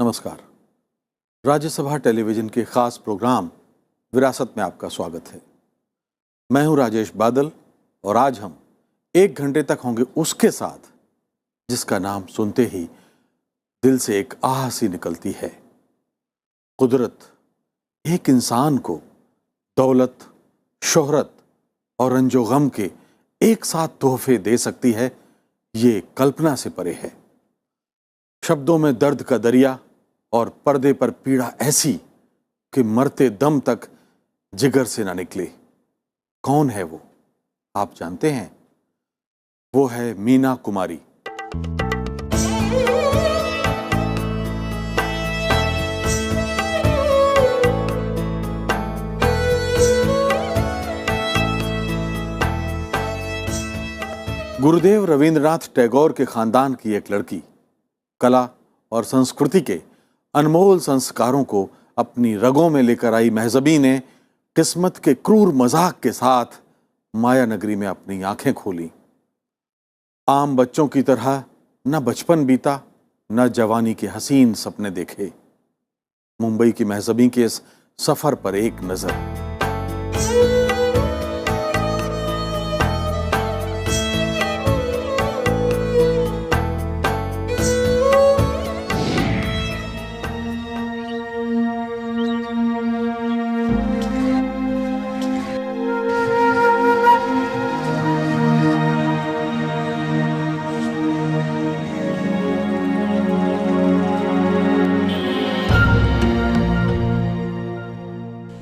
नमस्कार। राज्यसभा टेलीविजन के खास प्रोग्राम विरासत में आपका स्वागत है। मैं हूं राजेश बादल और आज हम 1 घंटे तक होंगे उसके साथ जिसका नाम सुनते ही दिल से एक आह सी निकलती है। कुदरत एक इंसान को दौलत, शोहरत और रंजो गम के एक साथ तोहफे दे सकती है, ये कल्पना से परे है। शब्दों में दर्द का दरिया और पर्दे पर पीड़ा ऐसी कि मरते दम तक जिगर से ना निकले। कौन है वो, आप जानते हैं? वो है मीना कुमारी। गुरुदेव रविंद्रनाथ टैगोर के खानदान की एक लड़की कला और संस्कृति के अनमोल संस्कारों को अपनी रगों में लेकर आई महजबी ने किस्मत के क्रूर मजाक के साथ माया नगरी में अपनी आंखें खोली। आम बच्चों की तरह न बचपन बीता, न जवानी के हसीन सपने देखे। मुंबई की महजबी के इस सफर पर एक नजर।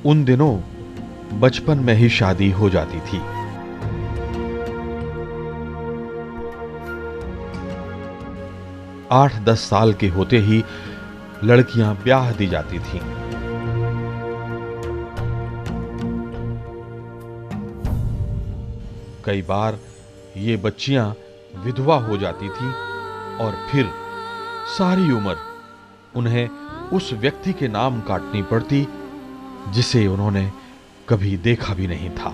उन दिनों बचपन में ही शादी हो जाती थी। आठ 10 साल के होते ही लड़कियां ब्याह दी जाती थीं। कई बार ये बच्चियां विधवा हो जाती थीं और फिर सारी उम्र उन्हें उस व्यक्ति के नाम काटनी पड़ती जिसे उन्होंने कभी देखा भी नहीं था।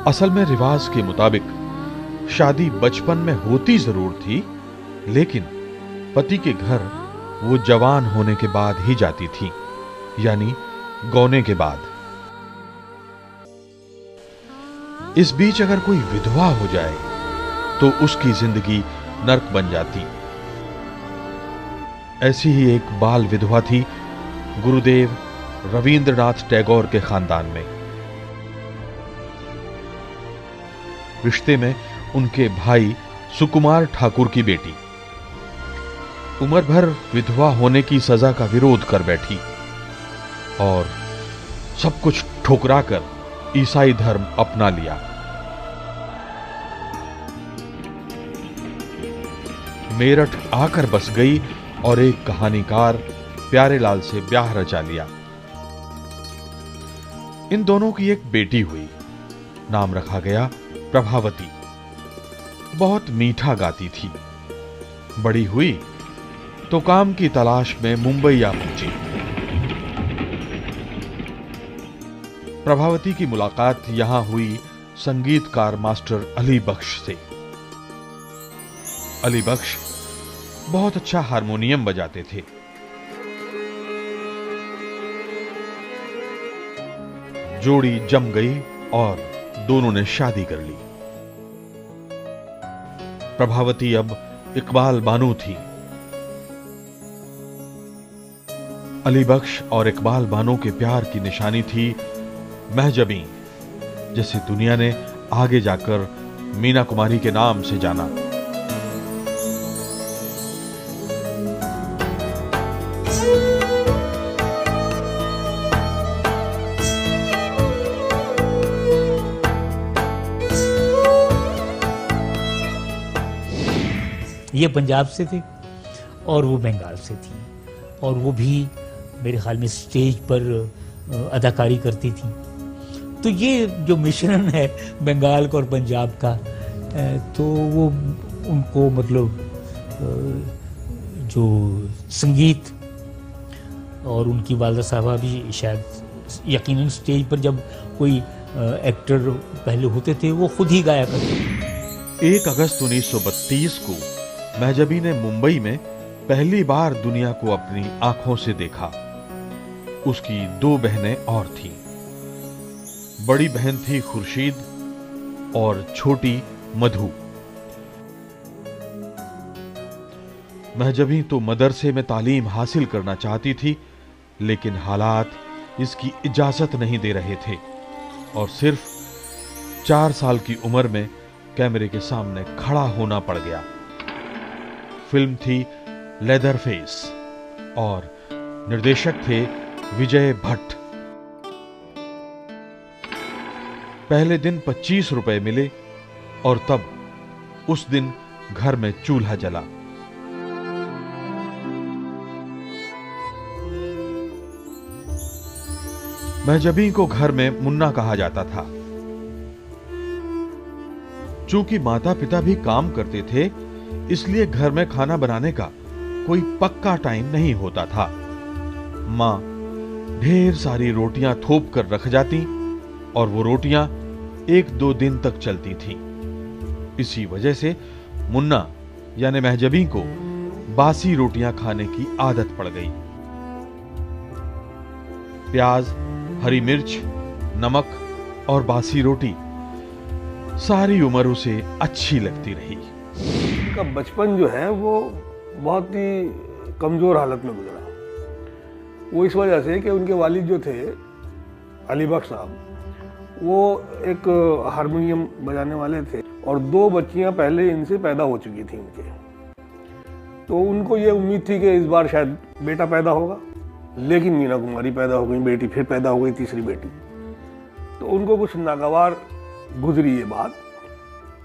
असल में रिवाज के मुताबिक शादी बचपन में होती जरूर थी, लेकिन पति के घर वो जवान होने के बाद ही जाती थी, यानी गौने के बाद। इस बीच अगर कोई विधवा हो जाए तो उसकी जिंदगी नर्क बन जाती। ऐसी ही एक बाल विधवा थी गुरुदेव रविंद्रनाथ टैगोर के खानदान में। रिश्ते में उनके भाई सुकुमार ठाकुर की बेटी उम्र भर विधवा होने की सजा का विरोध कर बैठी और सब कुछ ठुकराकर ईसाई धर्म अपना लिया। मेरठ आकर बस गई और एक कहानीकार प्यारेलाल से ब्याह रचा लिया। इन दोनों की एक बेटी हुई, नाम रखा गया प्रभावती। बहुत मीठा गाती थी। बड़ी हुई तो काम की तलाश में मुंबई आ पहुंची। प्रभावती की मुलाकात यहां हुई संगीतकार मास्टर अली बख्श से। अली बख्श बहुत अच्छा हारमोनियम बजाते थे। जोड़ी जम गई और दोनों ने शादी कर ली। प्रभावती अब इकबाल बानो थी। अली बख्श और इकबाल बानो के प्यार की निशानी थी महजबी, जिसे दुनिया ने आगे जाकर मीना कुमारी के नाम से जाना। ये पंजाब से थे और वो बंगाल से थी, और वो भी मेरे ख्याल में स्टेज पर अदाकारी करती थी। तो ये जो मिश्रण है बंगाल का और पंजाब का, तो वो उनको मतलब जो संगीत, और उनकी वालदा साहबा भी शायद यकीनन स्टेज पर जब कोई एक्टर पहले होते थे वो खुद ही गाया करते थे। 1 अगस्त 1932 को महजबी ने मुंबई में पहली बार दुनिया को अपनी आंखों से देखा। उसकी 2 बहनें और थीं। बड़ी बहन थी खुर्शीद और छोटी मधु। महजबी तो मदरसे में तालीम हासिल करना चाहती थी, लेकिन हालात इसकी इजाजत नहीं दे रहे थे और सिर्फ 4 साल की उम्र में कैमरे के सामने खड़ा होना पड़ गया। फिल्म थी लेदर फेस और निर्देशक थे विजय भट्ट। पहले दिन 25 रुपए मिले और तब उस दिन घर में चूल्हा जला। महजबी को घर में मुन्ना कहा जाता था। चूंकि माता पिता भी काम करते थे, इसलिए घर में खाना बनाने का कोई पक्का टाइम नहीं होता था। मां ढेर सारी रोटियां थोप कर रख जाती और वो रोटियां 1-2 दिन तक चलती थीं। इसी वजह से मुन्ना यानी महजबी को बासी रोटियां खाने की आदत पड़ गई। प्याज, हरी मिर्च, नमक और बासी रोटी सारी उम्र उसे अच्छी लगती रही। उनका बचपन जो है वो बहुत ही कमज़ोर हालत में गुजरा। वो इस वजह से कि उनके वालिद जो थे अली बख्श साहब, वो एक हारमोनियम बजाने वाले थे और 2 बच्चियां पहले इनसे पैदा हो चुकी थी इनके। तो उनको ये उम्मीद थी कि इस बार शायद बेटा पैदा होगा, लेकिन मीना कुमारी पैदा हो गई, बेटी फिर पैदा हो गई, तीसरी बेटी। तो उनको कुछ नागवार गुजरी ये बात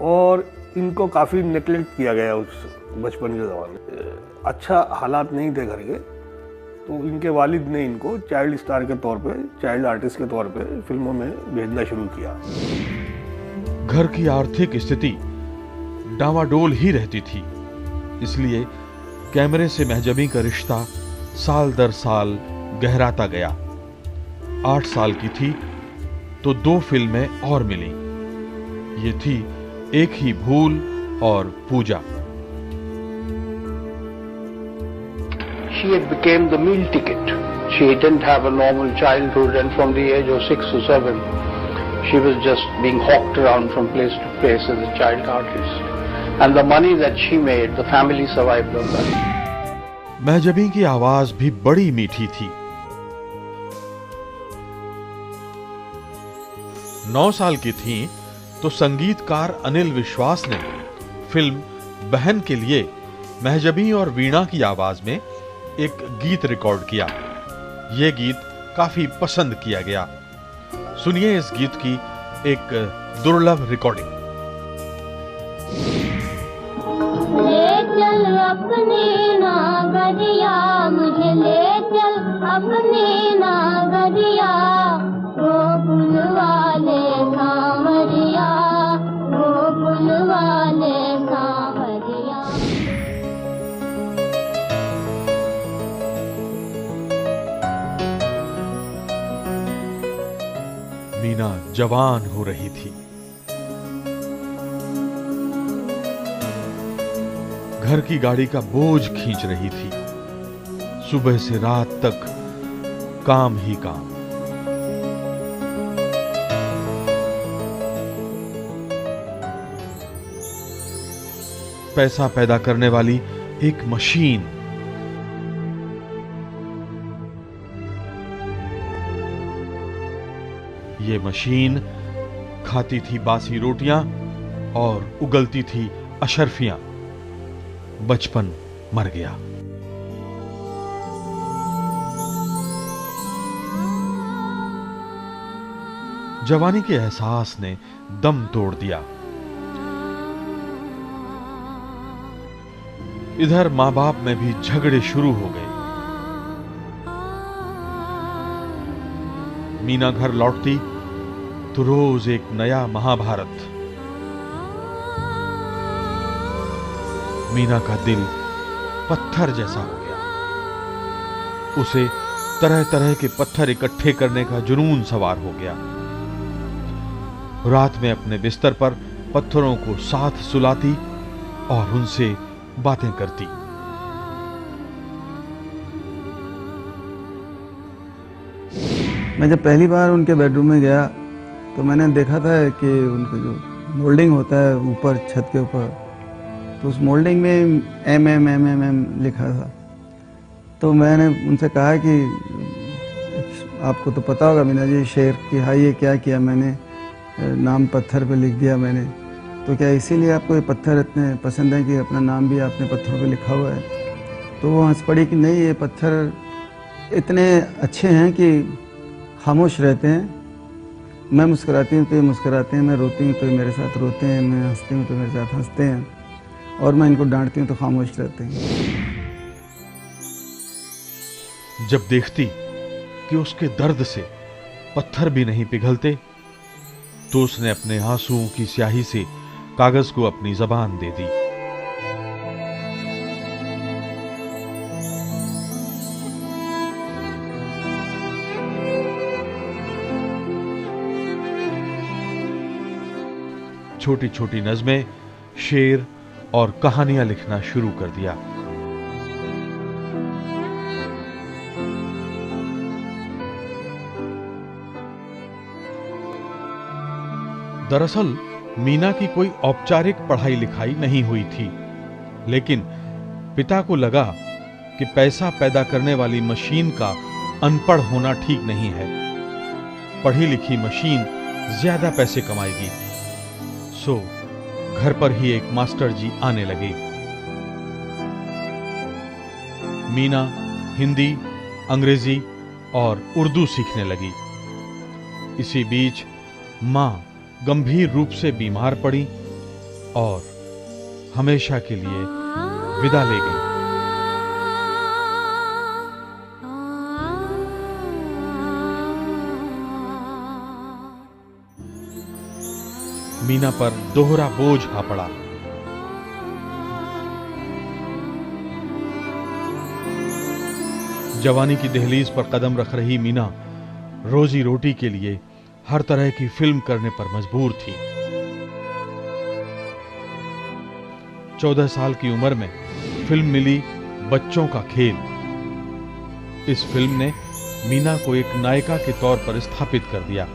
और इनको काफ़ी नेगलेक्ट किया गया उस बचपन के ज़माने। अच्छा हालात नहीं थे घर के, तो इनके वालिद ने इनको चाइल्ड स्टार के तौर पे, चाइल्ड आर्टिस्ट के तौर पे फिल्मों में भेजना शुरू किया। घर की आर्थिक स्थिति डामाडोल ही रहती थी, इसलिए कैमरे से महजबी का रिश्ता साल दर साल गहराता गया। 8 साल की थी तो 2 फिल्में और मिली। ये थी एक ही भूल और पूजा। She had became the meal ticket. She didn't have a normal childhood, and from the age of 6 or 7, she was just being hawked around from place to place as a child artist. And the money that she made, the family survived on that. महजबी की आवाज भी बड़ी मीठी थी। 9 साल की थी तो संगीतकार अनिल विश्वास ने फिल्म बहन के लिए महजबी और वीणा की आवाज में एक गीत रिकॉर्ड किया। यह गीत काफी पसंद किया गया। सुनिए इस गीत की एक दुर्लभ रिकॉर्डिंग। ले चल अपने नागरिया, मुझे ले चल अपने नागरिया, गोकुल वाले सांवरिया, गोकुल वाले सांवरिया। मीना जवान हो रही थी। घर की गाड़ी का बोझ खींच रही थी। सुबह से रात तक काम ही काम। पैसा पैदा करने वाली एक मशीन। ये मशीन खाती थी बासी रोटियां और उगलती थी अशर्फियां। बचपन मर गया। जवानी के एहसास ने दम तोड़ दिया। इधर मां बाप में भी झगड़े शुरू हो गए। मीना घर लौटती तो रोज एक नया महाभारत। मीना का दिल पत्थर जैसा हो गया। उसे तरह तरह के पत्थर इकट्ठे करने का जुनून सवार हो गया। रात में अपने बिस्तर पर पत्थरों को साथ सुलाती और उनसे बातें करती। मैं जब पहली बार उनके बेडरूम में गया तो मैंने देखा था कि उनका जो मोल्डिंग होता है ऊपर छत के ऊपर, तो उस मोल्डिंग में MM लिखा था। तो मैंने उनसे कहा कि आपको तो पता होगा मीना जी शेर कि हाँ ये क्या किया मैंने, नाम पत्थर पे लिख दिया मैंने, तो क्या इसीलिए आपको ये पत्थर इतने पसंद है कि अपना नाम भी आपने पत्थरों पे लिखा हुआ है? तो वो हंस पड़ी कि नहीं, ये पत्थर इतने अच्छे हैं कि खामोश रहते हैं। मैं मुस्कुराती हूँ तो ये मुस्कुराते हैं, मैं रोती हूँ तो ये मेरे साथ रोते हैं, मैं हंसती हूँ तो मेरे साथ हंसते हैं, और मैं इनको डांटती हूँ तो खामोश रहते हैं। जब देखती कि उसके दर्द से पत्थर भी नहीं पिघलते, तो उसने अपने आंसुओं की स्याही से कागज को अपनी जबान दे दी। छोटी छोटी नज़में, शेर और कहानियां लिखना शुरू कर दिया। दरअसल मीना की कोई औपचारिक पढ़ाई लिखाई नहीं हुई थी, लेकिन पिता को लगा कि पैसा पैदा करने वाली मशीन का अनपढ़ होना ठीक नहीं है। पढ़ी लिखी मशीन ज्यादा पैसे कमाएगी। सो घर पर ही एक मास्टर जी आने लगे। मीना हिंदी, अंग्रेजी और उर्दू सीखने लगी। इसी बीच मां गंभीर रूप से बीमार पड़ी और हमेशा के लिए विदा ले गई। मीना पर दोहरा बोझ आ पड़ा। जवानी की दहलीज पर कदम रख रही मीना रोजी रोटी के लिए हर तरह की फिल्म करने पर मजबूर थी। 14 साल की उम्र में फिल्म मिली बच्चों का खेल। इस फिल्म ने मीना को एक नायिका के तौर पर स्थापित कर दिया।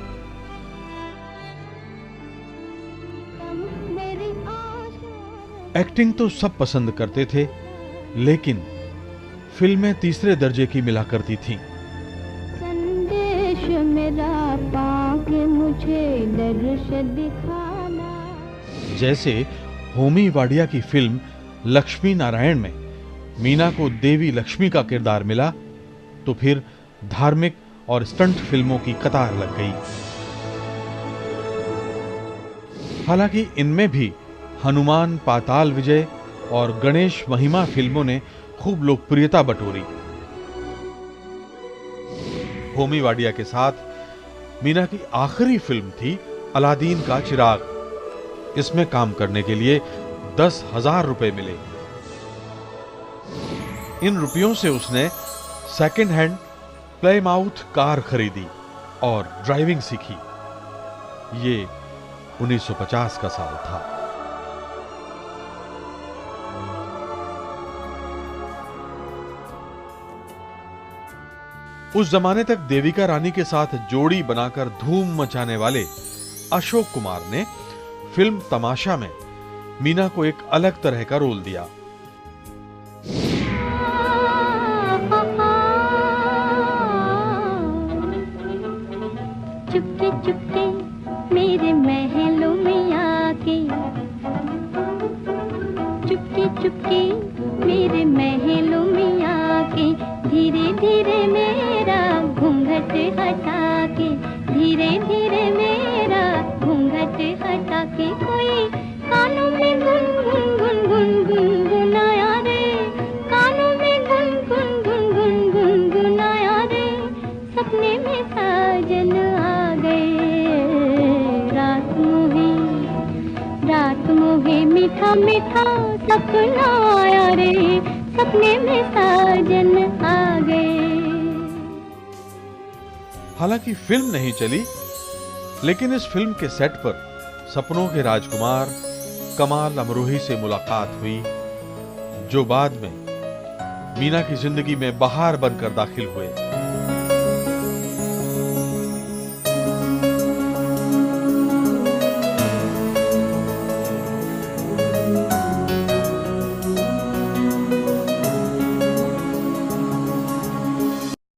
एक्टिंग तो सब पसंद करते थे, लेकिन फिल्में तीसरे दर्जे की मिला करती थीं। संदेश मेरा पाके मुझे दर्श दिखाना। जैसे होमी वाडिया की फिल्म लक्ष्मी नारायण में मीना को देवी लक्ष्मी का किरदार मिला, तो फिर धार्मिक और स्टंट फिल्मों की कतार लग गई। हालांकि इनमें भी हनुमान पाताल विजय और गणेश महिमा फिल्मों ने खूब लोकप्रियता बटोरी। होमी वाडिया के साथ मीना की आखिरी फिल्म थी अलादीन का चिराग। इसमें काम करने के लिए 10,000 रुपए मिले। इन रुपयों से उसने सेकंड हैंड प्लेमाउथ कार खरीदी और ड्राइविंग सीखी। ये 1950 का साल था। उस जमाने तक देविका रानी के साथ जोड़ी बनाकर धूम मचाने वाले अशोक कुमार ने फिल्म तमाशा में मीना को एक अलग तरह का रोल दिया। चुपके चुपके मेरे महलों में आके, चुपके चुपके मेरे महलों में आके, धीरे धीरे मेरा घूंघट हटा के, धीरे धीरे मेरा घूंघट हटा के, कोई कानों में गुन गुन गुन गुन गुन गुनाया रे, कानों में गुन गुन गुन गुन गुन गुनाया रे, सपने में साजन आ गए, रात मोहे मीठा मीठा सपना आया रे, सपने में साजन आ गए। हालांकि फिल्म नहीं चली, लेकिन इस फिल्म के सेट पर सपनों के राजकुमार कमाल अमरोही से मुलाकात हुई। जो बाद में मीना की जिंदगी में बहार बनकर दाखिल हुए।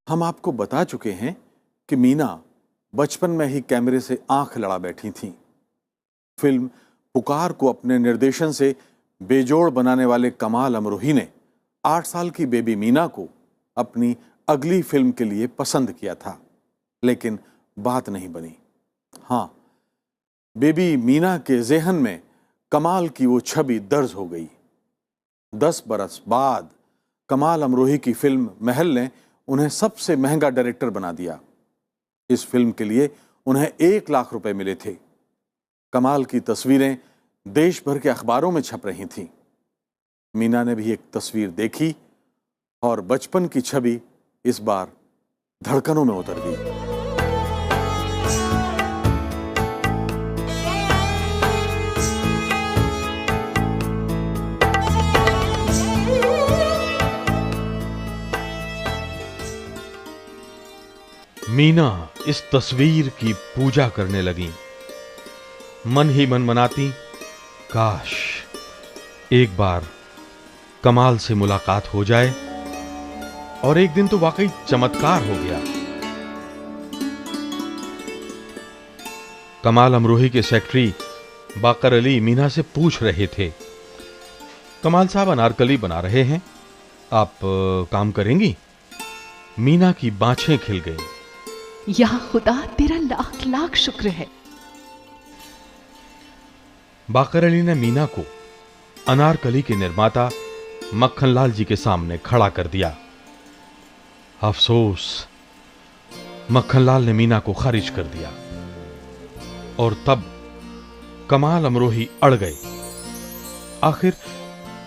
हम आपको बता चुके हैं कि मीना बचपन में ही कैमरे से आंख लड़ा बैठी थीं। फिल्म पुकार को अपने निर्देशन से बेजोड़ बनाने वाले कमाल अमरोही ने 8 साल की बेबी मीना को अपनी अगली फिल्म के लिए पसंद किया था, लेकिन बात नहीं बनी। हाँ, बेबी मीना के ज़हन में कमाल की वो छवि दर्ज हो गई। 10 बरस बाद कमाल अमरोही की फिल्म महल ने उन्हें सबसे महंगा डायरेक्टर बना दिया। इस फिल्म के लिए उन्हें 1 लाख रुपए मिले थे। कमाल की तस्वीरें देश भर के अखबारों में छप रही थीं। मीना ने भी एक तस्वीर देखी और बचपन की छवि इस बार धड़कनों में उतर गई। मीना इस तस्वीर की पूजा करने लगी। मन ही मन मनाती, काश एक बार कमाल से मुलाकात हो जाए। और एक दिन तो वाकई चमत्कार हो गया। कमाल अमरोही के सेक्रेटरी बाकर अली मीना से पूछ रहे थे, कमाल साहब अनारकली बना रहे हैं, आप काम करेंगी? मीना की बाछें खिल गई। या खुदा तेरा लाख लाख शुक्र है। बाकर अली ने मीना को अनारकली के निर्माता मक्खनलाल जी के सामने खड़ा कर दिया। अफसोस, मक्खनलाल ने मीना को खारिज कर दिया। और तब कमाल अमरोही अड़ गए। आखिर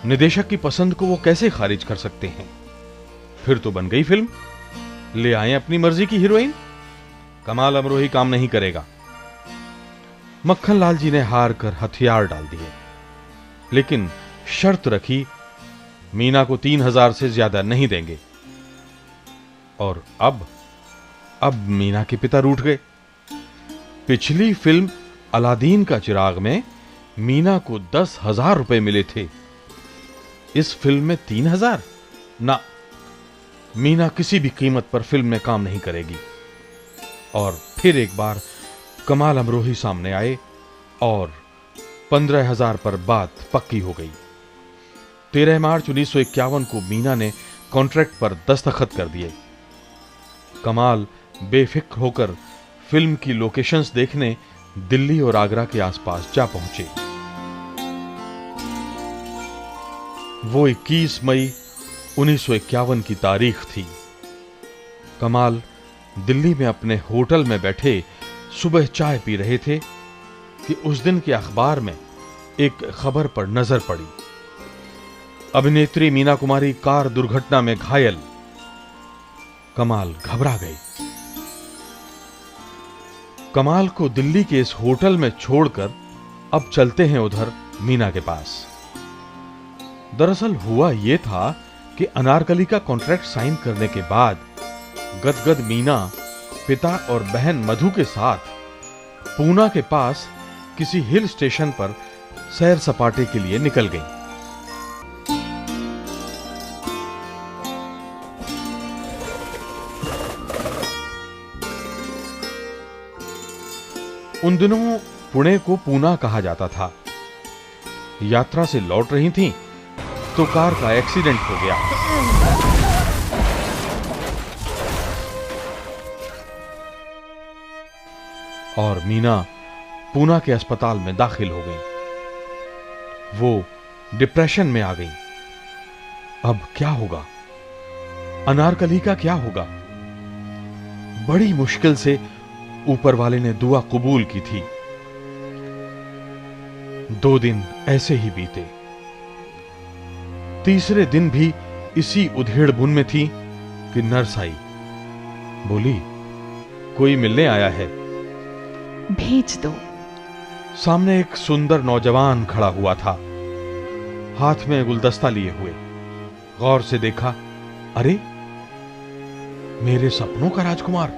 निदेशक की पसंद को वो कैसे खारिज कर सकते हैं? फिर तो बन गई फिल्म, ले आए अपनी मर्जी की हीरोइन। कमाल अमरोही काम नहीं करेगा। मक्खनलाल जी ने हार कर हथियार डाल दिए, लेकिन शर्त रखी, मीना को 3000 से ज्यादा नहीं देंगे। और अब मीना के पिता रूठ गए। पिछली फिल्म अलादीन का चिराग में मीना को 10,000 रुपए मिले थे। इस फिल्म में 3,000? ना, मीना किसी भी कीमत पर फिल्म में काम नहीं करेगी। और फिर एक बार कमाल अमरोही सामने आए और 15,000 पर बात पक्की हो गई। 13 मार्च 1951 को मीना ने कॉन्ट्रैक्ट पर दस्तखत कर दिए। कमाल बेफिक्र होकर फिल्म की लोकेशंस देखने दिल्ली और आगरा के आसपास जा पहुंचे। वो 21 मई 1951 की तारीख थी। कमाल दिल्ली में अपने होटल में बैठे सुबह चाय पी रहे थे कि उस दिन के अखबार में एक खबर पर नजर पड़ी। अभिनेत्री मीना कुमारी कार दुर्घटना में घायल। कमाल घबरा गई। कमाल को दिल्ली के इस होटल में छोड़कर अब चलते हैं उधर मीना के पास। दरअसल हुआ यह था कि अनारकली का कॉन्ट्रैक्ट साइन करने के बाद गदगद मीना पिता और बहन मधु के साथ पूना के पास किसी हिल स्टेशन पर सैर सपाटे के लिए निकल गई। उन दिनों पुणे को पूना कहा जाता था। यात्रा से लौट रही थीं तो कार का एक्सीडेंट हो गया। और मीना पूना के अस्पताल में दाखिल हो गई। वो डिप्रेशन में आ गई। अब क्या होगा? अनारकली का क्या होगा? बड़ी मुश्किल से ऊपर वाले ने दुआ कबूल की थी। 2 दिन ऐसे ही बीते। तीसरे दिन भी इसी उधेड़-बुन में थी कि नर्स आई। बोली, कोई मिलने आया है। भेज दो। सामने एक सुंदर नौजवान खड़ा हुआ था, हाथ में गुलदस्ता लिए हुए। गौर से देखा, अरे मेरे सपनों का राजकुमार।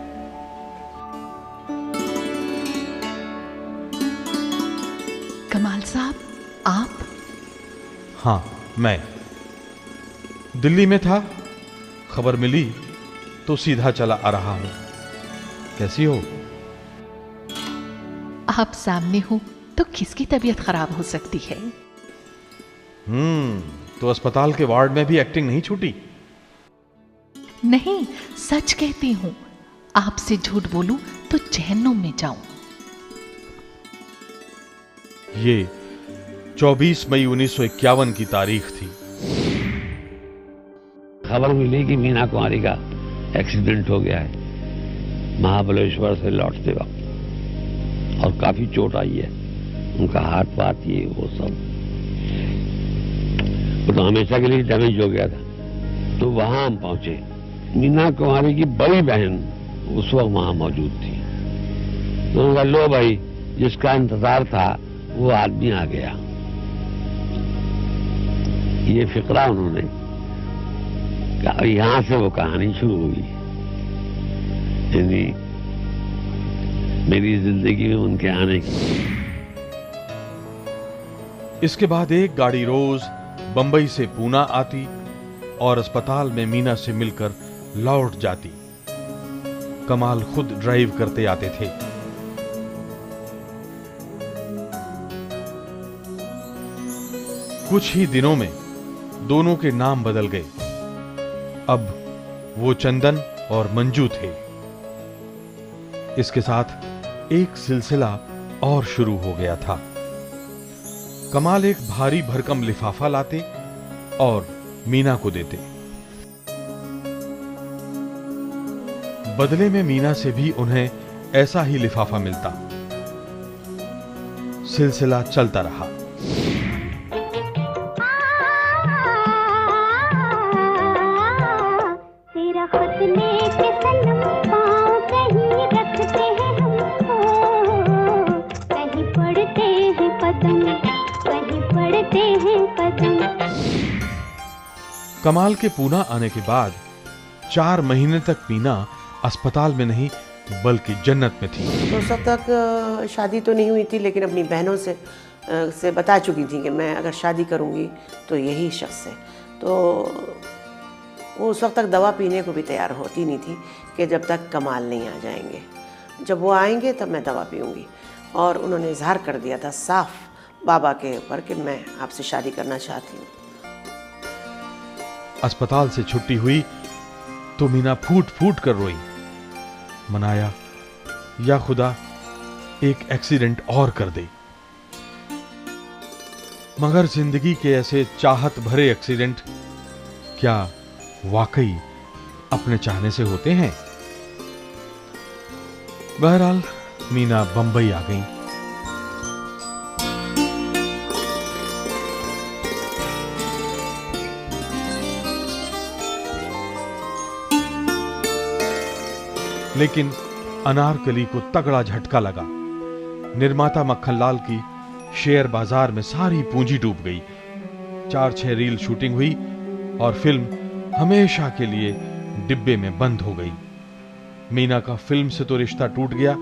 कमाल साहब, आप? हां, मैं दिल्ली में था। खबर मिली तो सीधा चला आ रहा हूं। कैसी हो? आप सामने हो तो किसकी तबीयत खराब हो सकती है? तो अस्पताल के वार्ड में भी एक्टिंग नहीं छूटी? नहीं, सच कहती हूं। आपसे झूठ बोलूं तो जहन्नुम में जाऊं। ये 24 मई 1951 की तारीख थी। खबर मिली कि मीना कुमारी का एक्सीडेंट हो गया है महाबलेश्वर से लौटते वक्त, और काफी चोट आई है। उनका हाथ पात ये वो सब, वो तो हमेशा के लिए डैमेज हो गया था। तो वहां हम पहुंचे। मीना कुमारी की बड़ी बहन उस वक्त वहां मौजूद थी। तो उनका लो भाई, जिसका इंतजार था वो आदमी आ गया। ये फिक्रा उन्होंने, यहां से वो कहानी शुरू हुई। यानी मेरी जिंदगी में उनके आने की। इसके बाद एक गाड़ी रोज बंबई से पूना आती और अस्पताल में मीना से मिलकर लौट जाती। कमाल खुद ड्राइव करते आते थे। कुछ ही दिनों में दोनों के नाम बदल गए। अब वो चंदन और मंजू थे। इसके साथ एक सिलसिला और शुरू हो गया था। कमाल एक भारी भरकम लिफाफा लाते और मीना को देते। बदले में मीना से भी उन्हें ऐसा ही लिफाफा मिलता। सिलसिला चलता रहा। तेरा खुद लेके सनम पाँव कहीं रखते हैं हम, कहीं पड़ते हैं कदम, कहीं पड़ते हैं कदम। कमाल के पूना आने के बाद 4 महीने तक मीना अस्पताल में नहीं बल्कि जन्नत में थी। तो उस वक्त तक शादी तो नहीं हुई थी, लेकिन अपनी बहनों से बता चुकी थी कि मैं अगर शादी करूंगी तो यही शख्स है। तो वो उस वक्त तक दवा पीने को भी तैयार होती नहीं थी कि जब तक कमाल नहीं आ जाएंगे। जब वो आएंगे तब मैं दवा पीऊँगी। और उन्होंने इजहार कर दिया था साफ बाबा के ऊपर कि मैं आपसे शादी करना चाहती हूँ। अस्पताल से छुट्टी हुई तो मीना फूट फूट कर रोई। मनाया, या खुदा एक एक्सीडेंट और कर दे। मगर जिंदगी के ऐसे चाहत भरे एक्सीडेंट क्या वाकई अपने चाहने से होते हैं? बहरहाल मीना बंबई आ गई। लेकिन अनारकली को तगड़ा झटका लगा। निर्माता मक्खनलाल की शेयर बाजार में सारी पूंजी डूब गई। 4-6 रील शूटिंग हुई और फिल्म हमेशा के लिए डिब्बे में बंद हो गई। मीना का फिल्म से तो रिश्ता टूट गया,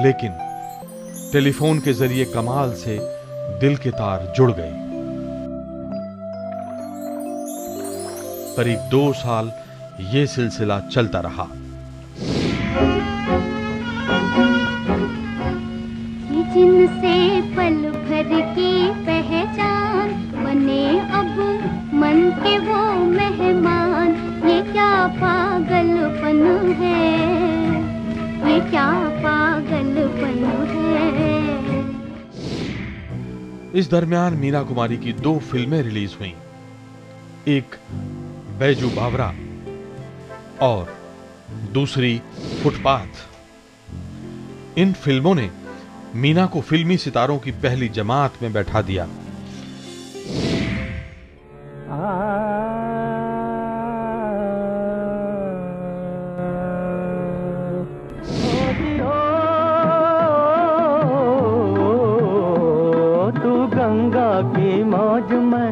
लेकिन टेलीफोन के जरिए कमाल से दिल के तार जुड़ गए। करीब 2 साल ये सिलसिला चलता रहा। जिनसे पल भर की पहचान बने अब मन के वो मेहमान। ये क्या पागलपन है, ये क्या पागलपन है। इस दरमियान मीना कुमारी की 2 फिल्में रिलीज हुईं। एक बैजू बावरा और दूसरी फुटपाथ। इन फिल्मों ने मीना को फिल्मी सितारों की पहली जमात में बैठा दिया। तू गंगा की मौज में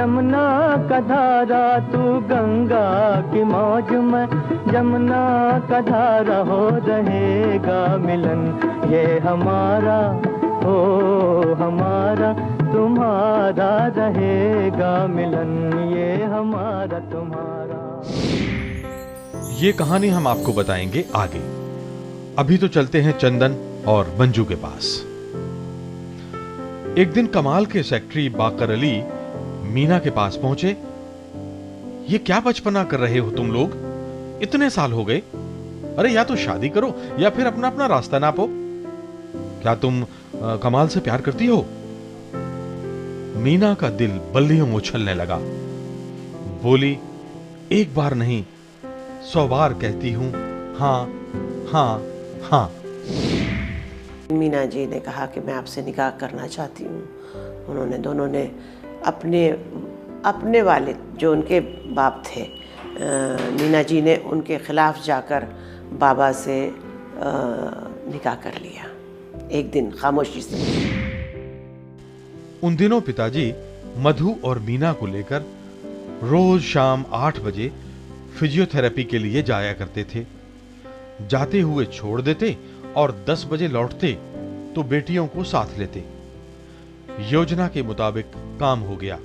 यमुना का धारा तू गंगा की मौज में, जमुना का धारा हो रहेगा मिलन ये हमारा, हो हमारा तुम्हारा रहेगा मिलन ये हमारा तुम्हारा। ये कहानी हम आपको बताएंगे आगे। अभी तो चलते हैं चंदन और मंजू के पास। एक दिन कमाल के सेक्रेटरी बाकर अली मीना के पास पहुंचे। ये क्या बचपना कर रहे हो तुम लोग, इतने साल हो गए, अरे या तो शादी करो या फिर अपना अपना रास्ता नापो। क्या तुम कमाल से प्यार करती हो? मीना का दिल बल्लियों में उछलने लगा। बोली, एक बार नहीं 100 बार कहती हूं हाँ हाँ हाँ। मीना जी ने कहा कि मैं आपसे निकाह करना चाहती हूँ। उन्होंने दोनों ने अपने वालिद जो उनके बाप थे, मीना जी ने उनके खिलाफ जाकर बाबा से निकाह कर लिया एक दिन खामोशी से। उन दिनों पिताजी मधु और मीना को लेकर रोज शाम 8 बजे फिजियोथेरेपी के लिए जाया करते थे। जाते हुए छोड़ देते और 10 बजे लौटते तो बेटियों को साथ लेते। योजना के मुताबिक काम हो गया।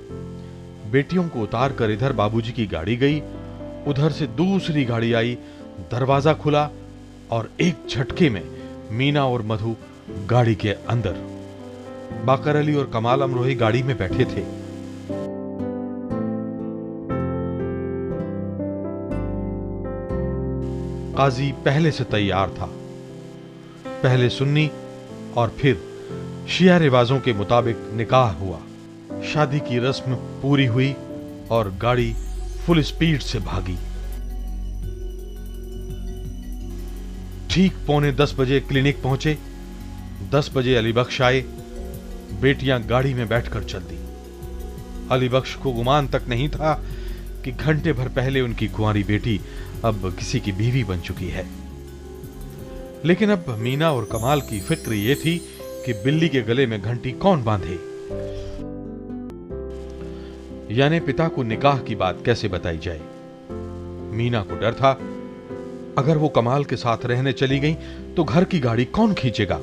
बेटियों को उतार कर इधर बाबूजी की गाड़ी गई, उधर से दूसरी गाड़ी आई, दरवाजा खुला और एक झटके में मीना और मधु गाड़ी के अंदर। बाकर अली और कमाल अमरोही गाड़ी में बैठे थे। काजी पहले से तैयार था। पहले सुन्नी और फिर शिया रिवाजों के मुताबिक निकाह हुआ। शादी की रस्म पूरी हुई और गाड़ी फुल स्पीड से भागी। ठीक 9:45 बजे क्लिनिक पहुंचे। 10 बजे अली बख्श आए। बेटियां गाड़ी में बैठकर चल दी। अली बख्श को गुमान तक नहीं था कि घंटे भर पहले उनकी कुंवारी बेटी अब किसी की बीवी बन चुकी है। लेकिन अब मीना और कमाल की फिक्र यह थी कि बिल्ली के गले में घंटी कौन बांधे। यानी पिता को निकाह की बात कैसे बताई जाए। मीना को डर था, अगर वो कमाल के साथ रहने चली गई तो घर की गाड़ी कौन खींचेगा।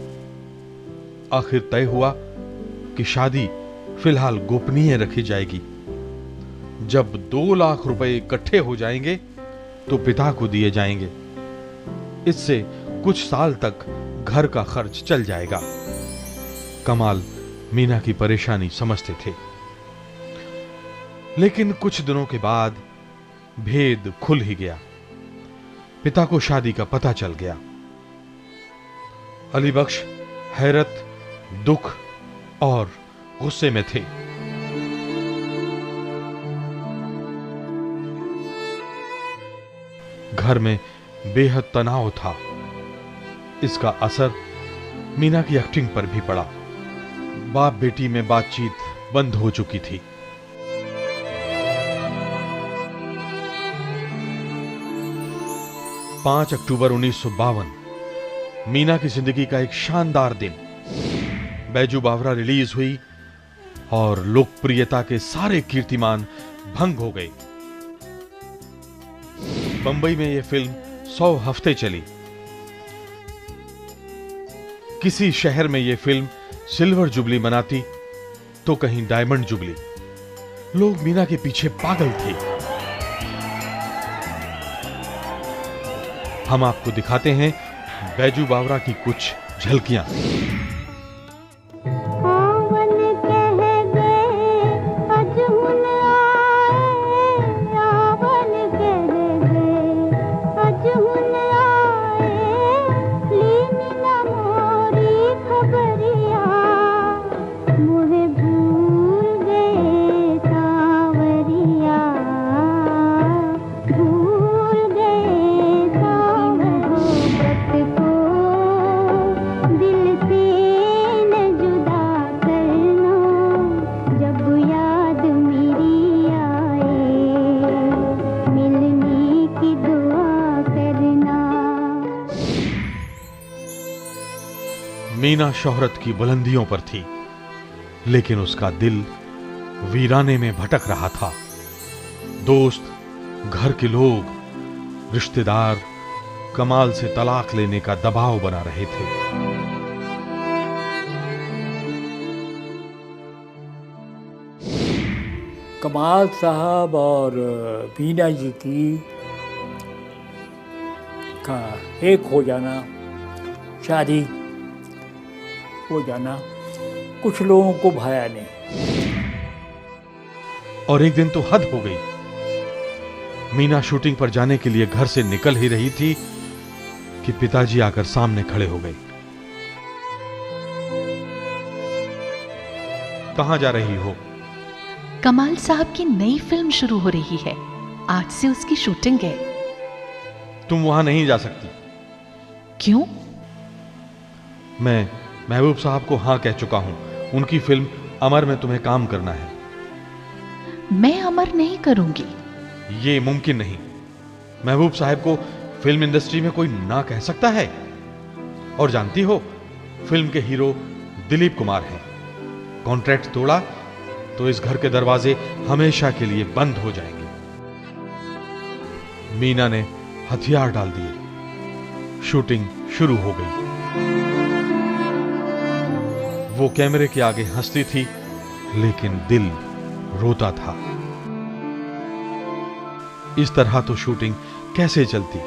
आखिर तय हुआ कि शादी फिलहाल गोपनीय रखी जाएगी। जब 2 लाख रुपए इकट्ठे हो जाएंगे तो पिता को दिए जाएंगे। इससे कुछ साल तक घर का खर्च चल जाएगा। कमाल मीना की परेशानी समझते थे। लेकिन कुछ दिनों के बाद भेद खुल ही गया। पिता को शादी का पता चल गया। अली बख्श हैरत, दुख और गुस्से में थे। घर में बेहद तनाव था। इसका असर मीना की एक्टिंग पर भी पड़ा। बाप बेटी में बातचीत बंद हो चुकी थी। पांच अक्टूबर 1952 मीना की जिंदगी का एक शानदार दिन। बैजू बावरा रिलीज हुई और लोकप्रियता के सारे कीर्तिमान भंग हो गए। बंबई में यह फिल्म 100 हफ्ते चली। किसी शहर में यह फिल्म सिल्वर जुबली मनाती तो कहीं डायमंड जुबली। लोग मीना के पीछे पागल थे। हम आपको दिखाते हैं बैजू बावरा की कुछ झलकियां। मीना शोहरत की बुलंदियों पर थी, लेकिन उसका दिल वीराने में भटक रहा था। दोस्त, घर के लोग, रिश्तेदार कमाल से तलाक लेने का दबाव बना रहे थे। कमाल साहब और मीना जी का एक हो जाना, शादी हो जाना कुछ लोगों को भाया नहीं। और एक दिन तो हद हो गई। मीना शूटिंग पर जाने के लिए घर से निकल ही रही थी कि पिताजी आकर सामने खड़े हो गए। कहां जा रही हो? कमाल साहब की नई फिल्म शुरू हो रही है, आज से उसकी शूटिंग है। तुम वहां नहीं जा सकती। क्यों? मैं महबूब साहब को हां कह चुका हूं। उनकी फिल्म अमर में तुम्हें काम करना है। मैं अमर नहीं करूंगी। ये मुमकिन नहीं। महबूब साहब को फिल्म इंडस्ट्री में कोई ना कह सकता है। और जानती हो, फिल्म के हीरो दिलीप कुमार हैं। कॉन्ट्रैक्ट तोड़ा तो इस घर के दरवाजे हमेशा के लिए बंद हो जाएंगे। मीना ने हथियार डाल दिए। शूटिंग शुरू हो गई। वो कैमरे के आगे हंसती थी, लेकिन दिल रोता था। इस तरह तो शूटिंग कैसे चलती?